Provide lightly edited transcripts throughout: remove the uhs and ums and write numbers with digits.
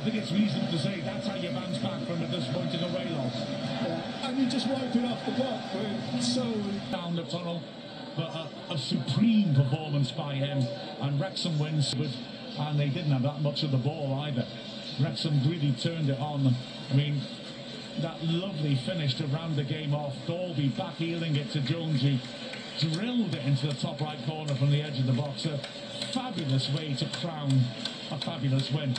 think it's reasonable to say that's how you bounce back from a disappointing away loss. Yeah. And you just wipe it off the block. Down the tunnel, but a supreme performance by him, and Wrexham wins, and they didn't have that much of the ball either. Wrexham really turned it on. I mean, that lovely finish to round the game off. Dalby back heeling it to Jonesy, drilled it into the top right corner from the edge of the box. A fabulous way to crown a fabulous win.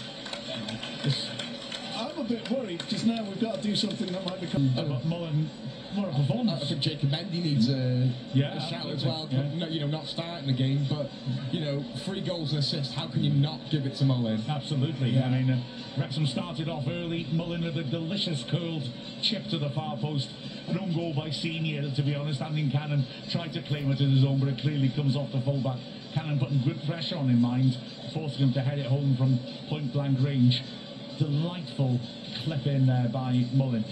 I'm a bit worried because now we've got to do something that might become. But Mullin, what a performance! I think Jacob Mendy needs a shout as well. Yeah. No, you know, not starting the game, but you know, 3 goals and assists. How can you not give it to Mullin? Absolutely. Yeah. I mean, Wrexham started off early. Mullin with a delicious curled chip to the far post. An own goal by Senior, to be honest. Andy Cannon tried to claim it as his own, but it clearly comes off the fullback. Cannon putting good pressure on in mind, forcing him to head it home from point blank range. Delightful clip in there by Mullin,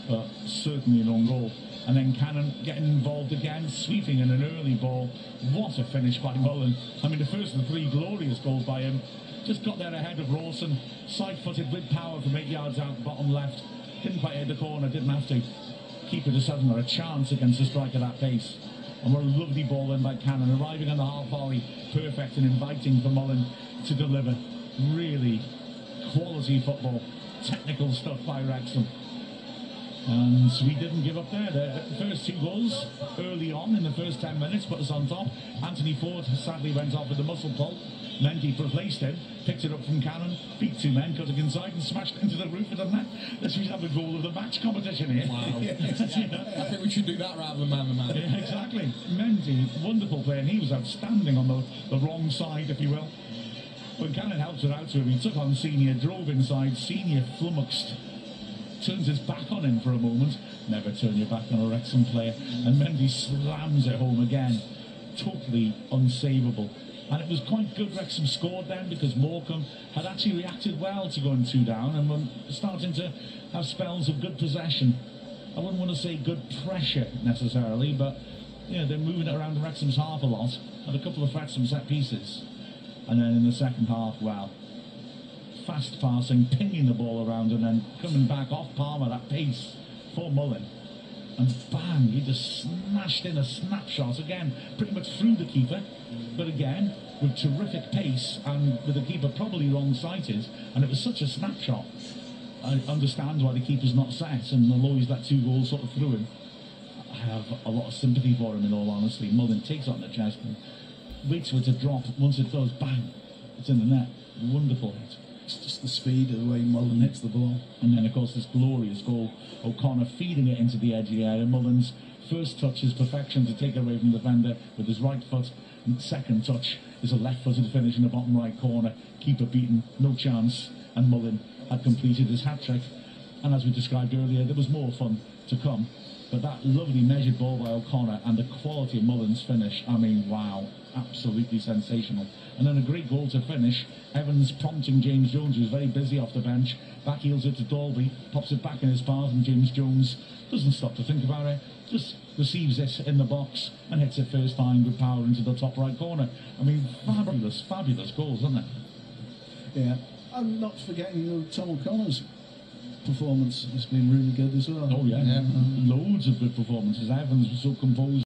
but certainly an own goal. And then Cannon getting involved again, sweeping in an early ball. What a finish by Mullin. I mean, the first of the 3 glorious goals by him. Just got there ahead of Rawson, side-footed with power from 8 yards out, bottom left. Didn't quite hit the corner, didn't have to. Keeper just hasn't got a chance against a striker that pace. And what a lovely ball then by Cannon, arriving on the half volley, perfect and inviting for Mullin to deliver. Really quality football, technical stuff by Wrexham. And we didn't give up there. The first 2 goals early on in the first 10 minutes put us on top. Anthony Ford sadly went off with the muscle pull. Mendy replaced him, picked it up from Cannon, beat 2 men, cut it inside and smashed into the roof of the net. Let's have the goal of the match competition here. Wow. I think we should do that rather than man-to-man. Yeah, exactly. Mendy, wonderful player, and he was outstanding on the wrong side, if you will. When Cannon helped it out to him, he took on Senior, drove inside. Senior flummoxed, turns his back on him for a moment. Never turn your back on a Wrexham player. And Mendy slams it home again. Totally unsavable. And it was quite good Wrexham scored then, because Morecambe had actually reacted well to going 2 down and were starting to have spells of good possession. I wouldn't want to say good pressure necessarily, but you know, they're moving it around Wrexham's half a lot, and a couple of Wrexham set pieces. And then in the second half, well, fast passing, pinging the ball around, and then coming back off Palmer at pace for Mullin. And bang, he just smashed in a snapshot, again, pretty much through the keeper, but again, with terrific pace, and with the keeper probably wrong-sighted, and it was such a snapshot. I understand why the keeper's not set, and although he's let 2 goals sort of through him, I have a lot of sympathy for him in all honesty. Mullin takes on the chest and waits for it to drop. Once it goes, bang, it's in the net. Wonderful hit. It's just the speed of the way Mullin hits the ball. And then, of course, this glorious goal. O'Connor feeding it into the edge of the area. Mullin's first touch is perfection to take away from the defender with his right foot. And second touch is a left-footed finish in the bottom right corner. Keeper beaten, no chance. And Mullin had completed his hat-trick. And as we described earlier, there was more fun to come. But that lovely measured ball by O'Connor and the quality of Mullin's finish, I mean, wow, absolutely sensational. And then a great goal to finish. Evans prompting James Jones, who's very busy off the bench. Back heels it to Dalby, pops it back in his path, and James Jones doesn't stop to think about it, just receives it in the box and hits it first time with power into the top right corner. I mean, fabulous, fabulous goals, isn't it? Yeah, and not forgetting Tom O'Connor's performance has been really good as well. Oh yeah, loads of good performances. Evans was so composed.